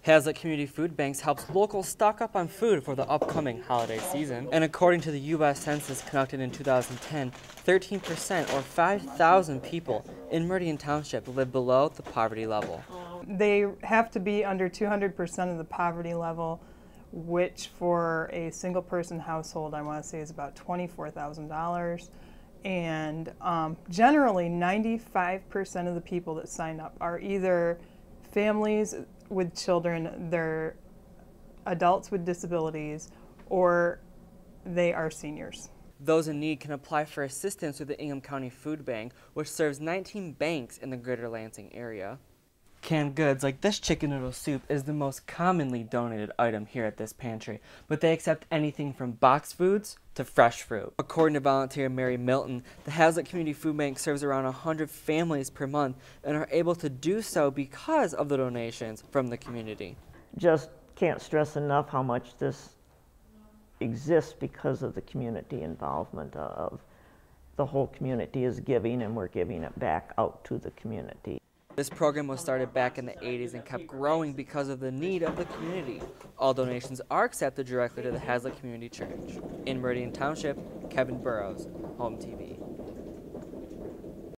Hazlet Community Food Banks helps locals stock up on food for the upcoming holiday season. And according to the U.S. Census conducted in 2010, 13% or 5,000 people in Meridian Township live below the poverty level. They have to be under 200% of the poverty level, which for a single person household, I want to say is about $24,000. And generally 95% of the people that sign up are either families with children, they're adults with disabilities, or they are seniors. Those in need can apply for assistance with the Ingham County Food Bank, which serves 19 banks in the greater Lansing area. Canned goods like this chicken noodle soup is the most commonly donated item here at this pantry, but they accept anything from boxed foods to fresh fruit. According to volunteer Mary Milton, the Hazlet Community Food Bank serves around 100 families per month and are able to do so because of the donations from the community. Just can't stress enough how much this exists because of the community involvement of the whole community is giving, and we're giving it back out to the community. This program was started back in the 80s and kept growing because of the need of the community. All donations are accepted directly to the Hazlet Community Church. In Meridian Township, Kevin Burrows, Home TV.